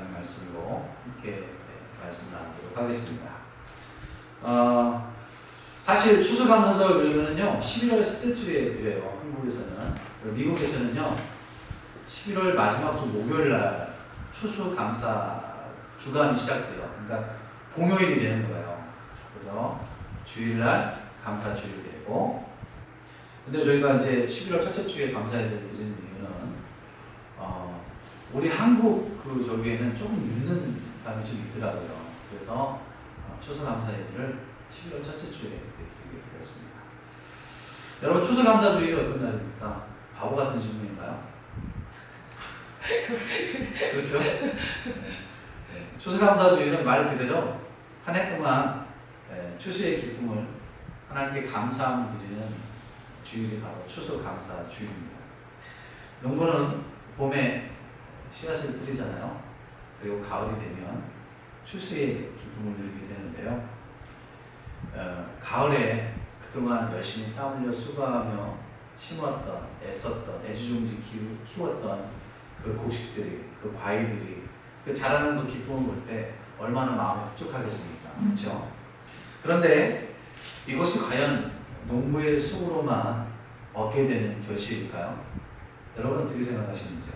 하는 말씀으로 함께 말씀을 나누도록 하겠습니다. 사실 추수감사절 그러면은요 11월 셋째 주에 드려요. 한국에서는. 미국에서는요 11월 마지막 주 목요일 날 추수감사 주간이 시작돼요. 그러니까 공휴일이 되는 거예요. 그래서 주일날 감사주일 되고, 근데 저희가 이제 11월 첫째 주에 감사예를 드리는 이유는 우리 한국 저기에는 조금 늦는 감이 좀 있더라고요. 그래서 추수감사예를 11월 첫째 주에 드리게 되었습니다. 여러분 추수감사주일이 어떤 날입니까? 바보 같은 질문인가요? 그렇죠? 네. 추수감사주일은 말 그대로 한 해 동안 추수의 기쁨을 하나님께 감사함을 드리는 주일이 바로 추수감사주일입니다. 농부는 봄에 씨앗을 뿌리잖아요. 그리고 가을이 되면 추수의 기쁨을 누리게 되는데요. 가을에 그동안 열심히 땀 흘려 수고하며 심었던, 애썼던, 애지중지 키웠던 그 곡식들이, 그 과일들이 그 자라는 그 기쁨을 볼 때 얼마나 마음이 흡족하겠습니까? 그렇죠? 그런데 이것이 과연 농부의 수고로만 얻게 되는 결실일까요? 여러분 어떻게 생각하시는지요?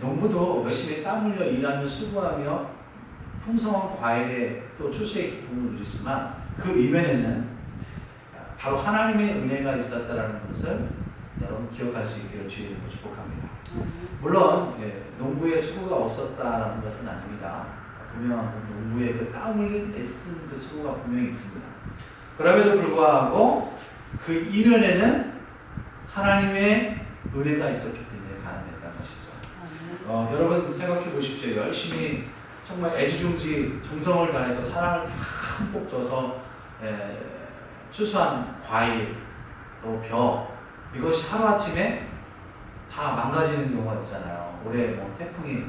농부도 열심히 땀 흘려 일하며 수고하며 풍성한 과일에 또 추수의 기쁨을 누리지만 그 이면에는 바로 하나님의 은혜가 있었다는 것을 여러분 기억할 수 있기를 주님으로 축복합니다. 물론 농부의 수고가 없었다는 것은 아닙니다. 분명 농부의 그 땀 흘린 애쓴 그 수고가 분명히 있습니다. 그럼에도 불구하고 그 이면에는 하나님의 은혜가 있었기 때문에 가능했다는 것이죠. 여러분 생각해 보십시오. 열심히 정말 애지중지 정성을 다해서 사랑을 다 흠뻑 줘서 추수한 과일 또 벼 이것이 하루아침에 다 망가지는 경우가 있잖아요. 올해 뭐 태풍이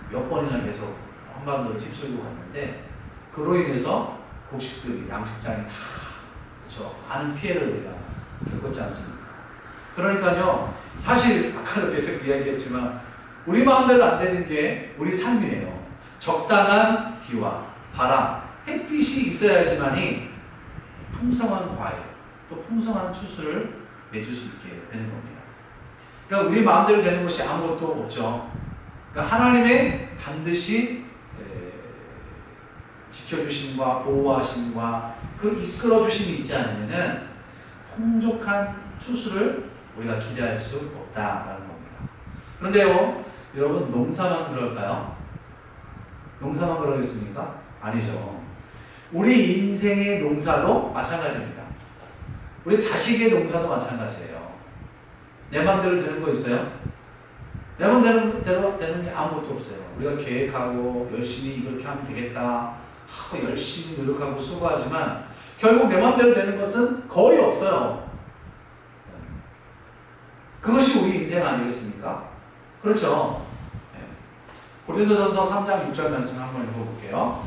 몇 번이나 계속 한반도를 휩쓸고 갔는데 그로 인해서 곡식들이 양식장이 다 그렇죠. 많은 피해를 우리가 겪었지 않습니까? 그러니까요. 사실 아까도 계속 이야기했지만 우리 마음대로 안 되는 게 우리 삶이에요. 적당한 비와 바람, 햇빛이 있어야지만이 풍성한 과일, 또 풍성한 추수를 맺을 수 있게 되는 겁니다. 그러니까 우리 마음대로 되는 것이 아무것도 없죠. 그러니까 하나님의 반드시 지켜주심과 보호하심과 그 이끌어주심이 있지 않으면은 풍족한 추수를 우리가 기대할 수 없다라는 겁니다. 그런데요, 여러분 농사만 그럴까요? 농사만 그러겠습니까? 아니죠. 우리 인생의 농사도 마찬가지입니다. 우리 자식의 농사도 마찬가지예요. 내 맘대로 되는 거 있어요? 내 맘대로 되는 게 아무것도 없어요. 우리가 계획하고 열심히 이렇게 하면 되겠다 하고 열심히 노력하고 수고하지만 결국 내 맘대로 되는 것은 거의 없어요. 그것이 우리 인생 아니겠습니까? 그렇죠? 고린도전서 3장 6절 말씀 한번 읽어볼게요.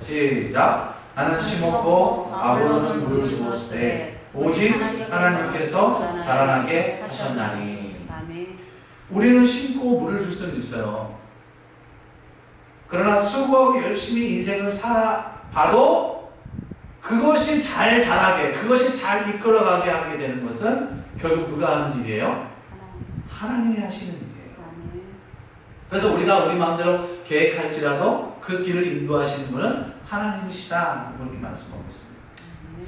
시작. 나는 심었고 아볼로는 물을 주었을 때 오직 하나님께서 자라나게 하셨나니. 우리는 심고 물을 줄 수는 있어요. 그러나 수고하고 열심히 인생을 살아봐도 그것이 잘 자라게, 그것이 잘 이끌어가게 하게 되는 것은 결국 누가 하는 일이에요? 하나님이 하시는 일이에요. 그래서 우리가 우리 마음대로 계획할지라도 그 길을 인도하시는 분은 하나님이시다. 그렇게 말씀하고 있습니다.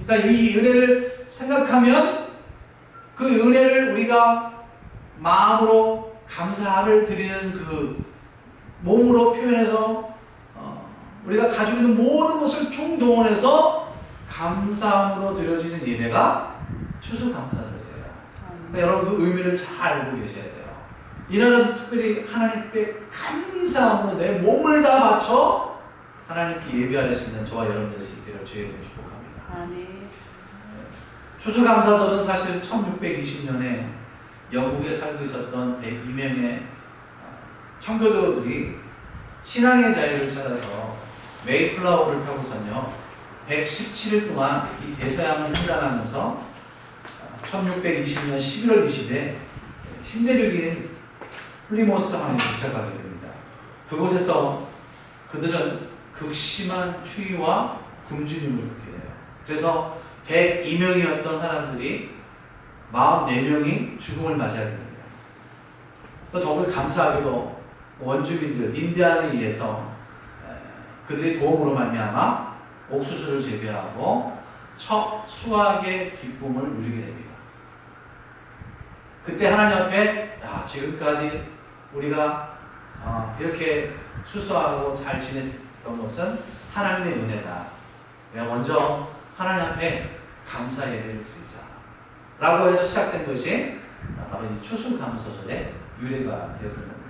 그러니까 이 은혜를 생각하면 그 은혜를 우리가 마음으로 감사를 드리는 그 몸으로 표현해서 우리가 가지고 있는 모든 것을 총동원해서 감사함으로 드려지는 예배가 추수감사절이에요. 그러니까 여러분 그 의미를 잘 알고 계셔야 돼요. 이날은 특별히 하나님께 감사함으로 내 몸을 다 바쳐 하나님께 예배할 수 있는 저와 여러분들 수 있기를 주의 이름으로 축복합니다. 아멘. 추수감사절은 사실 1620년에 영국에 살고 있었던 102명의 청교도들이 신앙의 자유를 찾아서 메이플라워를 타고선요 117일 동안 이 대서양을 횡단하면서 1620년 11월 20일에 신대륙인 플리모스 항에 도착하게 됩니다. 그곳에서 그들은 극심한 추위와 굶주림을 겪게 돼요. 그래서 102명이었던 사람들이 44명이 죽음을 맞이하게 됩니다. 또 더욱이 감사하게도 원주민들, 인디안에 의해서 그들의 도움으로 말미암아 옥수수를 재배하고 첫 수확의 기쁨을 누리게 됩니다. 그때 하나님 앞에 지금까지 우리가 이렇게 수수하고 잘 지냈던 것은 하나님의 은혜다. 내가 먼저 하나님 앞에 감사 예배를 드리자 라고 해서 시작된 것이 바로 이 추수감사절의 유래가 되었던 겁니다.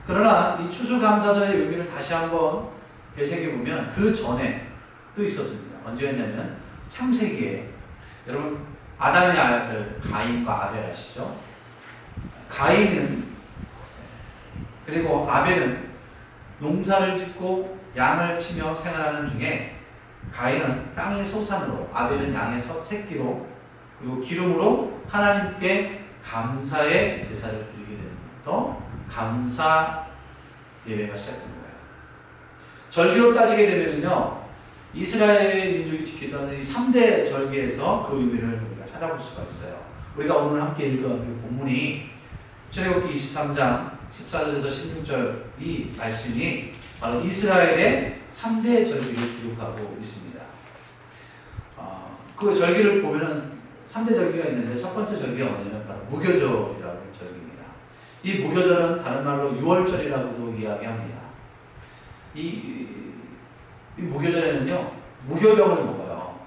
그러나 이 추수감사절의 의미를 다시 한번 되새겨보면 그 전에 또 있었습니다. 언제였냐면 창세기에, 여러분 아담의 아들 가인과 아벨 아시죠? 가인은 그리고 아벨은 농사를 짓고 양을 치며 생활하는 중에 가인은 땅의 소산으로, 아벨은 양의 새끼로, 그리고 기름으로 하나님께 감사의 제사를 드리게 되는 것부터 감사 예배가 시작된 거예요. 절기로 따지게 되면요, 이스라엘 민족이 지키던 이 3대 절기에서 그 의미를 우리가 찾아볼 수가 있어요. 우리가 오늘 함께 읽은 그 본문이 출애굽기 23장 14절에서 16절 이 말씀이 바로 이스라엘의 3대 절기를 기록하고 있습니다. 그 절기를 보면은 3대 절기가 있는데 첫 번째 절기가 뭐냐면 바로 무교절이라는 절기입니다. 이 무교절은 다른 말로 유월절이라고도 이야기합니다. 이 무교절에는요, 무교병을 먹어요.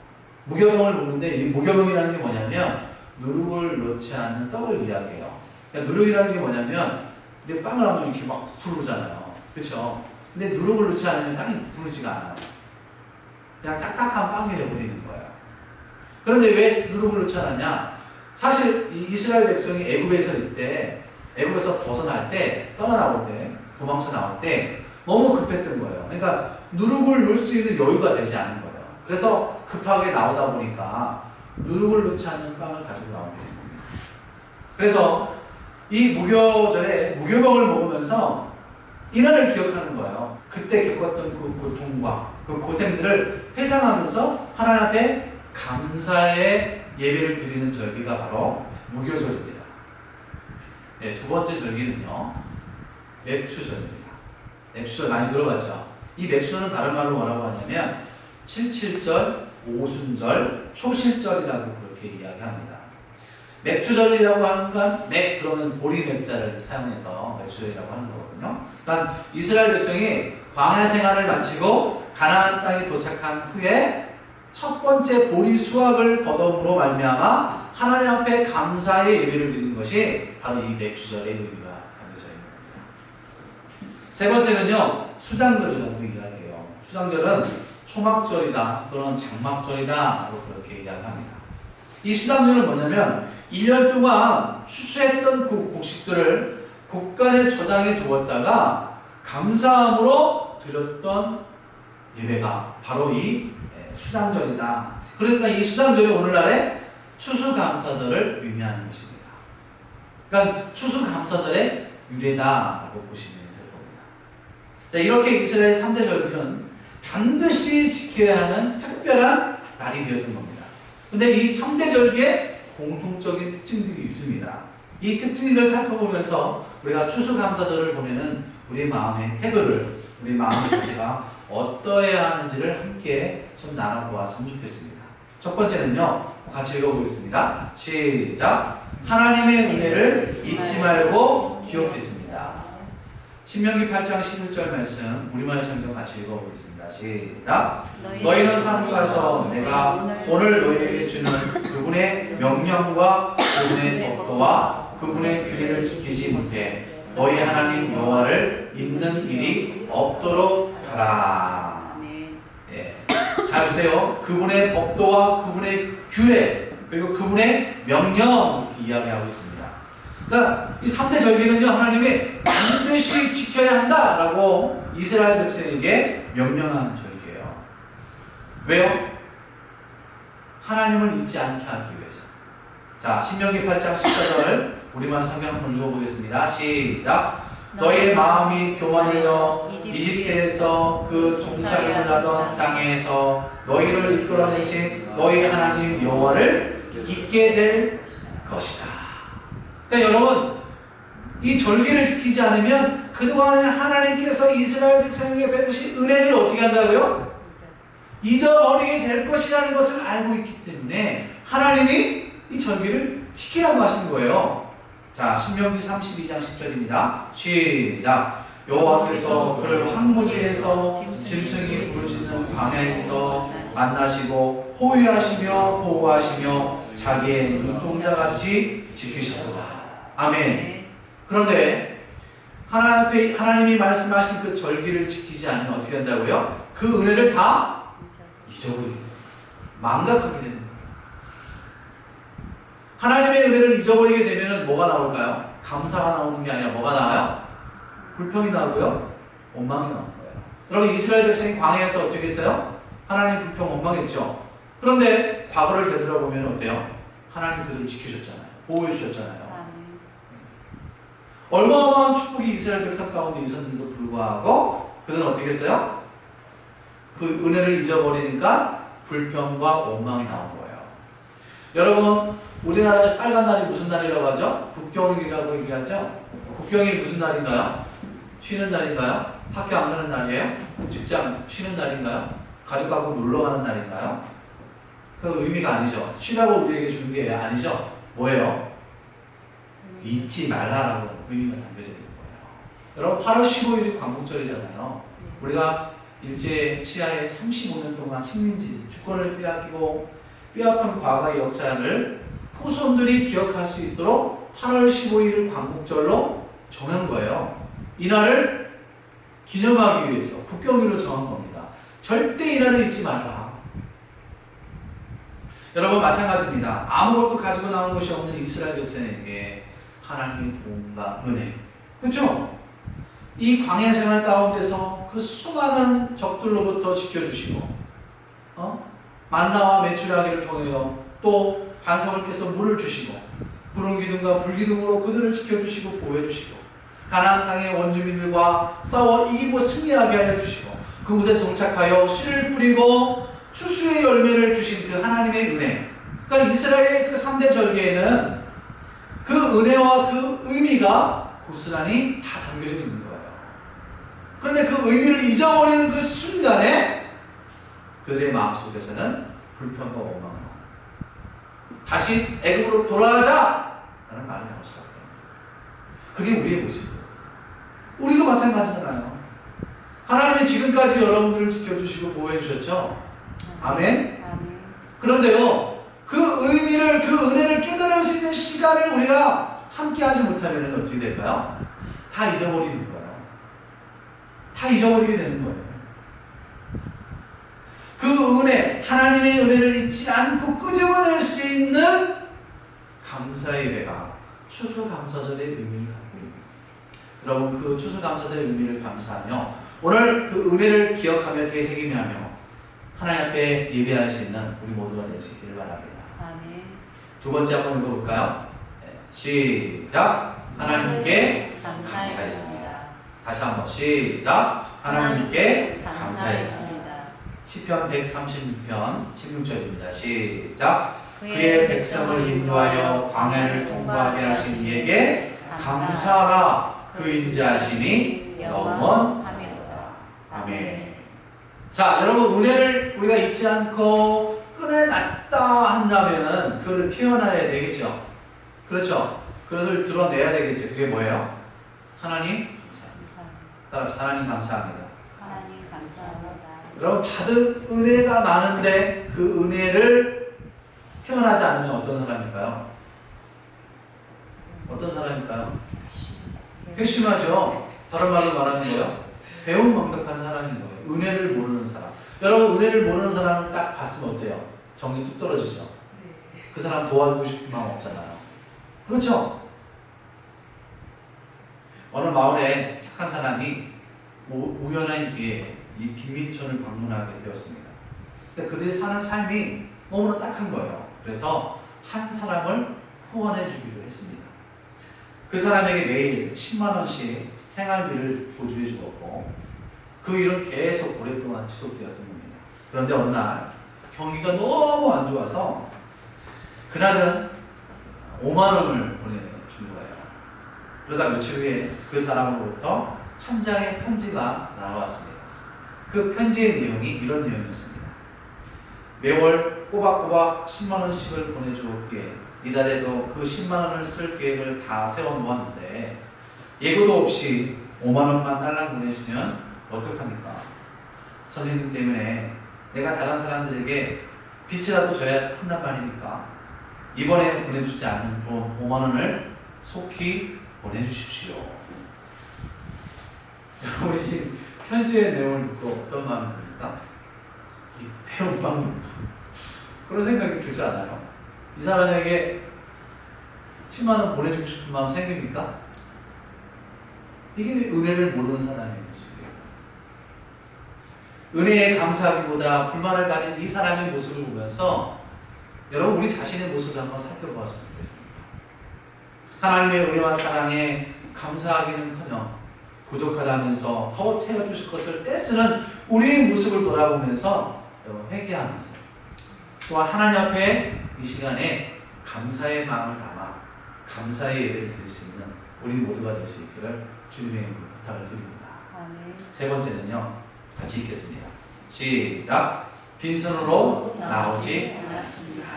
무교병을 먹는데 이 무교병이라는 게 뭐냐면 누룩을 넣지 않는 떡을 이야기해요. 그러니까 누룩이라는 게 뭐냐면 근데 빵을 하면 이렇게 막 부풀잖아요. 그렇죠? 근데 누룩을 넣지 않으면 땅이 부풀지가 않아요. 그냥 딱딱한 빵이 되어버리는 거예요. 그런데 왜 누룩을 넣지 않았냐? 사실 이 이스라엘 백성이 애굽에서 있을 때, 애굽에서 벗어날 때, 떠나나올 때, 도망쳐 나올 때 너무 급했던 거예요. 그러니까 누룩을 넣을 수 있는 여유가 되지 않은 거예요. 그래서 급하게 나오다 보니까 누룩을 넣지 않는 빵을 가지고 나오게 된 겁니다. 그래서 이 무교절에 무교병을 먹으면서 이날을 기억하는 거예요. 그때 겪었던 그 고통과 그 고생들을 회상하면서 하나님 앞에 감사의 예배를 드리는 절기가 바로 무교절입니다. 네, 두 번째 절기는요, 맥추절입니다. 맥추절 많이 들어봤죠? 이 맥추절은 다른 말로 뭐라고 하냐면 칠칠절, 오순절, 초실절이라고 그렇게 이야기합니다. 맥추절이라고 하는 건 그러면 보리 맥자를 사용해서 맥추절이라고 하는 거거든요. 그러니까 이스라엘 백성이 광야 생활을 마치고 가나안 땅에 도착한 후에 첫 번째 보리 수확을 거둠으로 말미암아 하나님 앞에 감사의 예배를 드리는 것이 바로 이 맥추절의 의미가 담겨져 있는 겁니다. 세 번째는요, 수장절이라고 이야기해요. 수장절은 초막절이다 또는 장막절이다 라고 그렇게 이야기합니다. 이 수장절은 뭐냐면 1년 동안 추수했던 그 곡식들을 곡간에 저장해 두었다가 감사함으로 드렸던 예배가 바로 이 수장절이다. 그러니까 이 수장절이 오늘날의 추수감사절을 의미하는 것입니다. 그러니까 추수감사절의 유래다라고 보시면 될 겁니다. 자, 이렇게 이스라엘 3대 절기는 반드시 지켜야 하는 특별한 날이 되었던 겁니다. 근데 이 3대 절기에 공통적인 특징들이 있습니다. 이 특징들을 살펴보면서 우리가 추수감사절을 보내는 우리 마음의 태도를, 우리 마음의 자세가 어떠해야 하는지를 함께 좀 나눠보았으면 좋겠습니다. 첫 번째는요, 같이 읽어보겠습니다. 시작. 하나님의 은혜를 잊지 말고 기억했습니다. 신명기 8장 11절 말씀, 우리말 성경 같이 읽어보겠습니다. 시작. 너희는 산으로 가서 내가 오늘 너희에게 주는 그분의 명령과 그분의 법도와 그분의 규례를 지키지 못해 너희 하나님 여호와를 잊는 일이 없도록 하라. 예. 잘 보세요. 그분의 법도와 그분의 규례 그리고 그분의 명령 이렇게 이야기하고 있습니다. 그러니까 이 3대 절기는요, 하나님이 반드시 지켜야 한다라고 이스라엘 백성에게 명령한 절기예요. 왜요? 하나님을 잊지 않게 하기 위해서. 자, 신명기 8장 14절 우리만 성경 한번 읽어보겠습니다. 시작. 너의 마음이 교만하여 이집트에서 그 종살이를 하던 땅에서 너희를 이끌어내신 너희 하나님 여호와를 잊게 될 것이다. 그러니까 여러분, 이 절기를 지키지 않으면 그동안에 하나님께서 이스라엘 백성에게 베푸신 은혜를 어떻게 한다고요? 잊어버리게 될 것이라는 것을 알고 있기 때문에 하나님이 이 절기를 지키라고 하신 거예요. 자, 신명기 32장 10절입니다. 시작. 여호와께서 그를 황무지에서 짐승이 부르짖는 광야에서 만나시고 호위하시며 보호하시며 자기의 눈동자같이 지키셨도다. 아멘. 그런데 하나님이 말씀하신 그 절기를 지키지 않으면 어떻게 된다고요? 그 은혜를 다 잊어버리게 됩니다. 망각하게 됩니다. 하나님의 은혜를 잊어버리게 되면 뭐가 나올까요? 감사가 나오는 게 아니라 뭐가 나와요? 불평이 나오고요, 원망이 나오는 거예요. 여러분, 이스라엘 백성이 광야에서 어떻게 했어요? 하나님 불평, 원망했죠. 그런데 과거를 되돌아보면 어때요? 하나님 그들을 지키셨잖아요. 보호해 주셨잖아요. 어마어마한 축복이 이스라엘 백성 가운데 있었는데도 불구하고 그들은 어떻게 했어요? 그 은혜를 잊어버리니까 불평과 원망이 나온 거예요. 여러분, 우리나라에 빨간 날이 무슨 날이라고 하죠? 국경일이라고 얘기하죠? 국경일 무슨 날인가요? 쉬는 날인가요? 학교 안 가는 날이에요? 직장 쉬는 날인가요? 가족하고 놀러 가는 날인가요? 그 의미가 아니죠. 쉬라고 우리에게 주는 게 아니죠. 뭐예요? 잊지 말라라고 의미가 담겨져 있는 거예요. 여러분, 8월 15일이 광복절이잖아요. 우리가 일제 치하에 35년 동안 식민지, 주권을 빼앗기고 빼앗은 과거의 역사를 후손들이 기억할 수 있도록 8월 15일을 광복절로 정한 거예요. 이날을 기념하기 위해서 국경일로 정한 겁니다. 절대 이날을 잊지 말라. 여러분, 마찬가지입니다. 아무것도 가지고 나온 것이 없는 이스라엘 백성에게 하나님의 도움과 은혜, 그렇죠? 이 광야 생활 가운데서 그 수많은 적들로부터 지켜주시고, 만나와 메추라기를 통하여 또 반석을 깨서 물을 주시고, 구름 기둥과 불 기둥으로 그들을 지켜주시고 보호해주시고, 가나안 땅의 원주민들과 싸워 이기고 승리하게 하여 주시고, 그곳에 정착하여 씨를 뿌리고 추수의 열매를 주신 그 하나님의 은혜. 그러니까 이스라엘의 그 3대 절기에는 그 은혜와 그 의미가 고스란히 다 담겨져 있는 거예요. 그런데 그 의미를 잊어버리는 그 순간에 그들의 마음속에서는 불평과 원망을 합니다. 다시 애굽으로 돌아가자! 라는 말이 나올 수밖에 없어요. 그게 우리의 모습이에요. 우리도 마찬가지잖아요. 하나님이 지금까지 여러분들을 지켜주시고 보호해 주셨죠? 아멘? 그런데요, 그 의미를, 그 은혜를 깨달을 수 있는 시간을 우리가 함께 하지 못하면 어떻게 될까요? 다 잊어버리는 거예요. 다 잊어버리게 되는 거예요. 그 은혜, 하나님의 은혜를 잊지 않고 끄집어낼 수 있는 감사의 배가 추수감사절의 의미를 갖고 있는 거예요. 여러분, 그 추수감사절의 의미를 감사하며 오늘 그 은혜를 기억하며 되새기며 하나님 앞에 예배할 수 있는 우리 모두가 되시기를 바랍니다. 아멘. 두 번째 한번 읽어볼까요? 시작. 하나님께 감사했습니다. 다시 한번 시작. 하나님께 감사했습니다. 시편 136편 16절입니다. 시작. 그의 백성을 인도하여 광야를 통과하게 하신 이에게 감사하라. 그 인자하심이 영원하리로다. 아멘. 자, 여러분, 은혜를 우리가 잊지 않고 꺼내놨다 한다면은 그걸 표현해야 되겠죠. 그렇죠. 그것을 드러내야 되겠죠. 그게 뭐예요? 하나님 감사합니다. 하나님 감사합니다. 하나님 감사합니다. 여러분, 받은 은혜가 많은데 그 은혜를 표현하지 않으면 어떤 사람일까요? 어떤 사람일까요? 괘씸하죠. 다른 말로 말하는 거예요. 배은망덕한 사람인 거예요. 은혜를 모르는 사람. 여러분, 은혜를 모르는 사람을 딱 봤으면 어때요? 정이 뚝 떨어지죠. 그 사람 도와주고 싶은 마음 없잖아요. 그렇죠? 어느 마을에 착한 사람이 우연한 기회에 이 빈민촌을 방문하게 되었습니다. 근데 그들이 사는 삶이 너무나 딱한 거예요. 그래서 한 사람을 후원해 주기로 했습니다. 그 사람에게 매일 10만 원씩 생활비를 보조해 주었고 그 일은 계속 오랫동안 지속되었던 겁니다. 그런데 어느 날 경기가 너무 안 좋아서 그날은 5만 원을 보내준 거예요. 그러다 며칠 후에 그 사람으로부터 한 장의 편지가 날아왔습니다. 그 편지의 내용이 이런 내용이었습니다. 매월 꼬박꼬박 10만 원씩을 보내주었기에 이달에도 그 10만 원을 쓸 계획을 다 세워놓았는데 예고도 없이 5만 원만 딸랑 보내시면 어떡합니까? 선생님 때문에 내가 다른 사람들에게 빚이라도 져야 한단 말입니까? 이번에 보내주지 않는 돈 5만 원을 속히 보내주십시오. 여러분 이 편지의 내용을 듣고 어떤 마음이 듭니까? 이 배운 방법 그런 생각이 들지 않아요? 이 사람에게 10만 원 보내주고 싶은 마음 생깁니까? 이게 은혜를 모르는 사람의 모습이에요. 은혜에 감사하기보다 불만을 가진 이 사람의 모습을 보면서 여러분 우리 자신의 모습을 한번 살펴보았으면 좋겠습니다. 하나님의 은혜와 사랑에 감사하기는커녕 부족하다면서 더 채워주실 것을 떼쓰는 우리의 모습을 돌아보면서 회개하면서 또한 하나님 앞에 이 시간에 감사의 마음을 담아 감사의 예배를 드릴 수 있는 우리 모두가 될 수 있기를 주님의 이름으로 부탁을 드립니다. 세 번째는요, 같이 읽겠습니다. 시작. 빈손으로 나오지 않았습니다.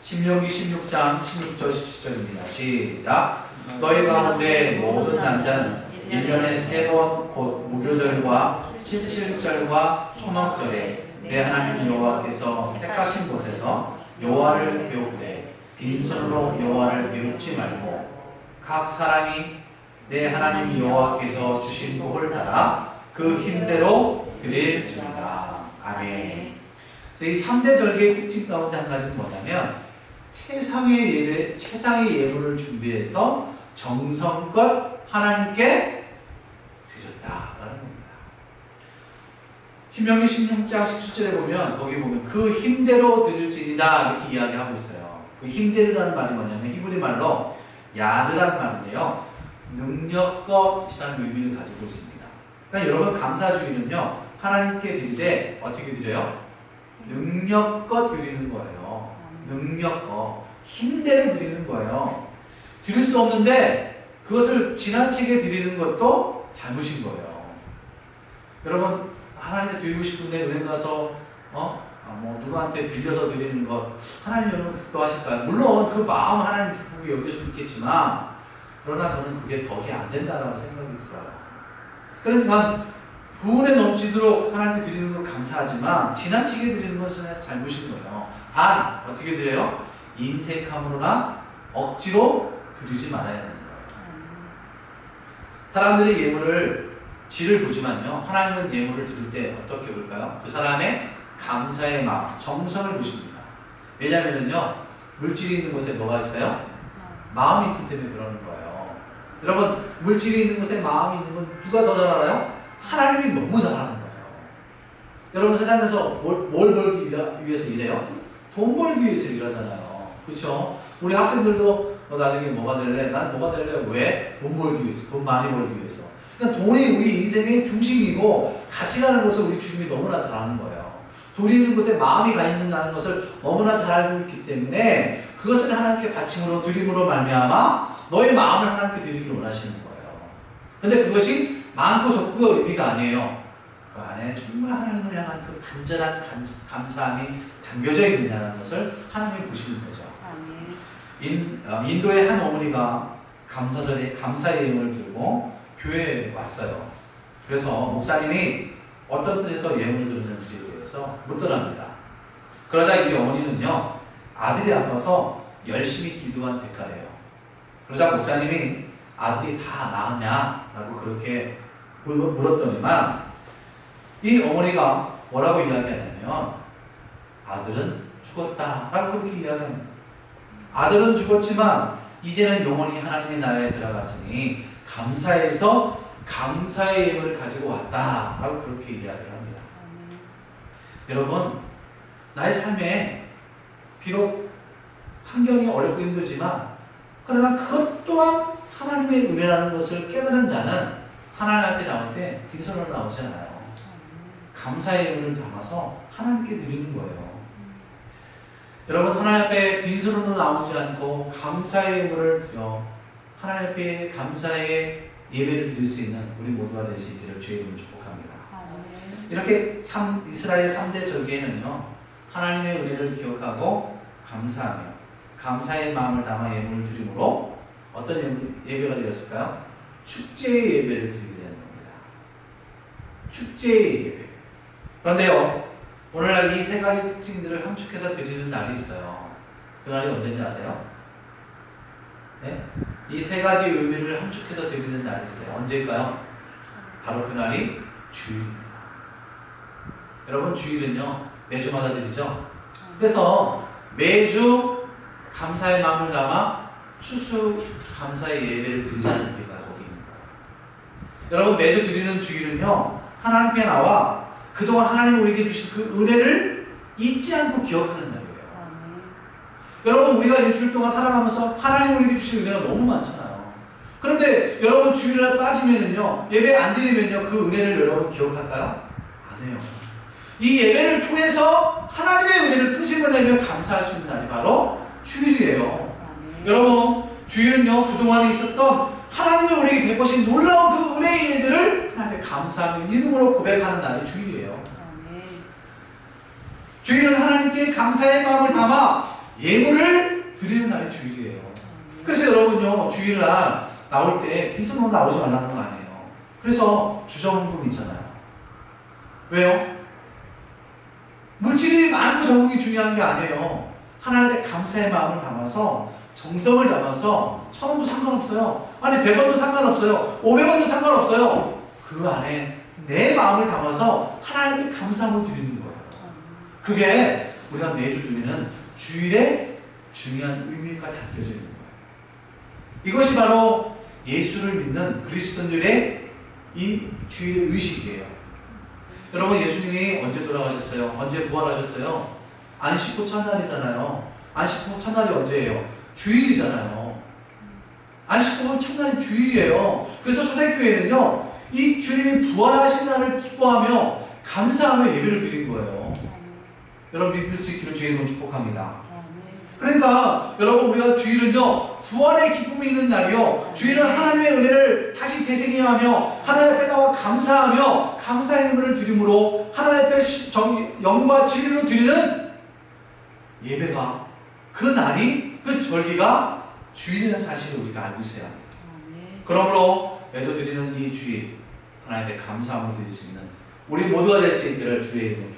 신명기 16장 16절 17절입니다. 시작. 너희 가운데 모든 남자는 1년에 3번 곧 무교절과 77절과 초막절에 내 하나님 여호와께서 택하신 곳에서 여호와를 배우되 빈손으로 여호와를 배우지 말고 각 사람이 내 하나님 여호와께서 주신 복을 따라 그 힘대로 드릴지니라. 아멘. 이 3대 절개의 특징 가운데 한 가지는 뭐냐면 최상의 예물을 준비해서 정성껏 하나님께 드렸다라는 겁니다. 신명기 16장 17절에 보면 거기 보면 그 힘대로 드릴지니라 이렇게 이야기하고 있어요. 그 힘대로라는 말이 뭐냐면 히브리 말로 야드라는 말인데요. 능력껏이라는 의미를 가지고 있습니다. 그러니까 여러분 감사주의는요. 하나님께 드리되 어떻게 드려요? 능력껏 드리는 거예요. 능력껏 힘대로 드리는 거예요. 드릴 수 없는데 그것을 지나치게 드리는 것도 잘못인 거예요. 여러분 하나님께 드리고 싶은데 은행 가서 누구한테 빌려서 드리는 것 하나님 여러분 기뻐하실까요? 물론 그 마음 하나님 기쁘게 여길 수 있겠지만 그러나 저는 그게 덕이 안 된다라고 생각이 들어요. 그러니까 부은에 넘치도록 하나님께 드리는 것 감사하지만 지나치게 드리는 것은 잘못인 거예요. 단 어떻게 드려요? 인색함으로나 억지로 드리지 말아야 되는 거예요. 사람들이 예물을 질을 보지만요. 하나님은 예물을 드릴 때 어떻게 볼까요? 그 사람의 감사의 마음, 정성을 보십니다. 왜냐하면요. 물질이 있는 곳에 뭐가 있어요? 마음이 있기 때문에 그러는 거예요. 여러분 물질이 있는 곳에 마음이 있는 건 누가 더 잘 알아요? 하나님이 너무 잘 아는 거예요. 여러분 세상에서 뭘 벌기 위해서 일해요? 돈 벌기 위해서 일하잖아요. 그렇죠? 우리 학생들도 너 나중에 뭐가 될래? 난 뭐가 될래? 왜? 돈 벌기 위해서, 돈 많이 벌기 위해서. 그러니까 돈이 우리 인생의 중심이고 같이 가는 것을 우리 주님이 너무나 잘 아는 거예요. 돈이 있는 곳에 마음이 가 있는다는 것을 너무나 잘 알고 있기 때문에 그것을 하나님께 바침으로 드림으로 말미암아 너의 마음을 하나님께 드리기를 원하시는 거예요. 근데 그것이 많고 적고의 의미가 아니에요. 그 안에 정말 하나님을 향한 그 간절한 감사함이 담겨져 있느냐는 것을 하나님이 보시는 거죠. 인도의 한 어머니가 감사절에 감사의 예물을 들고 교회에 왔어요. 그래서 목사님이 어떤 뜻에서 예물을 드렸는지에 대해서 묻더랍니다. 그러자 이 어머니는요, 아들이 아파서 열심히 기도한 대가래요. 그러자 목사님이 아들이 다 나았냐? 라고 그렇게 물었더니만 이 어머니가 뭐라고 이야기하냐면 아들은 죽었다 라고 그렇게 이야기합니다. 아들은 죽었지만 이제는 영원히 하나님의 나라에 들어갔으니 감사해서 감사의 예물을 가지고 왔다 라고 그렇게 이야기를 합니다. 여러분 나의 삶에 비록 환경이 어렵고 힘들지만 그러나 그것 또한 하나님의 은혜라는 것을 깨달은 자는 하나님 앞에 나올 때 빈손으로 나오지 않아요. 감사의 예물을 담아서 하나님께 드리는 거예요. 여러분, 하나님 앞에 빈손으로 나오지 않고 감사의 예물을 드려 하나님 앞에 감사의 예배를 드릴 수 있는 우리 모두가 될 수 있기를 주의 이름으로 축복합니다. 이렇게 이스라엘 3대 절기에는요, 하나님의 은혜를 기억하고 감사하며 감사의 마음을 담아 예물을 드림으로 어떤 예배가 되었을까요? 축제의 예배를 드리게 되는 겁니다. 축제의 예배. 그런데요, 오늘날 이 세 가지 특징들을 함축해서 드리는 날이 있어요. 그 날이 언제인지 아세요? 네? 이 세 가지 의미를 함축해서 드리는 날이 있어요. 언제일까요? 바로 그날이 주일입니다. 여러분, 주일은요 매주마다 드리죠. 그래서 매주 감사의 마음을 담아 추수 감사의 예배를 드리자는 의미가 거기 있는 거예요. 여러분, 매주 드리는 주일은요 하나님께 나와 그동안 하나님 우리에게 주신 그 은혜를 잊지 않고 기억하는 날이에요. 여러분, 우리가 일주일 동안 살아가면서 하나님 우리에게 주신 은혜가 너무 많잖아요. 그런데 여러분, 주일날 빠지면은요, 예배 안 드리면요, 그 은혜를 여러분 기억할까요? 안 해요. 이 예배를 통해서 하나님의 은혜를 끄집어내며 감사할 수 있는 날이 바로 주일이에요. 여러분, 주일은요, 그동안에 있었던 하나님이 우리에게 베푸신 놀라운 그 은혜의 일들을 하나님께 감사하며 이름으로 고백하는 날이 주일이에요. 주일은 하나님께 감사의 마음을 담아 예물을 드리는 날이 주일이에요. 그래서 여러분요, 주일날 나올 때 빈손으로 나오지 말라는 거 아니에요. 그래서 주정훈금이 있잖아요. 왜요? 물질이 많고 적은 게 중요한 게 아니에요. 하나님께 감사의 마음을 담아서 정성을 담아서 1,000원도 상관없어요. 아니 100원도 상관없어요. 500원도 상관없어요. 그 안에 내 마음을 담아서 하나님께 감사함을 드리는 거예요. 그게 우리가 매주 드리는 주일의 중요한 의미가 담겨져 있는 거예요. 이것이 바로 예수를 믿는 그리스도인들의 이 주일의 의식이에요. 여러분, 예수님이 언제 돌아가셨어요? 언제 부활하셨어요? 안식 후 첫날이잖아요. 안식 후 첫날이 언제예요? 주일이잖아요. 안식 후 첫날이 주일이에요. 그래서 초대교회는요, 이 주님이 부활하신 날을 기뻐하며 감사하며 예배를 드린 거예요. 여러분, 믿을 수 있기를 주의 이름으로 축복합니다. 그러니까 여러분, 우리가 주일은요 부활의 기쁨이 있는 날이요, 주일은 하나님의 은혜를 다시 되새김하며 하나님 앞에 나와 감사하며 감사의 예물을 드림으로 하나님 앞에 영과 진리로 드리는 예배가, 그 날이, 그 절기가 주일이라는 사실을 우리가 알고 있어야 합니다. 그러므로 매주 드리는 이 주일, 하나님 앞에 감사함을 드릴 수 있는 우리 모두가 될 수 있기를 주의 이름으로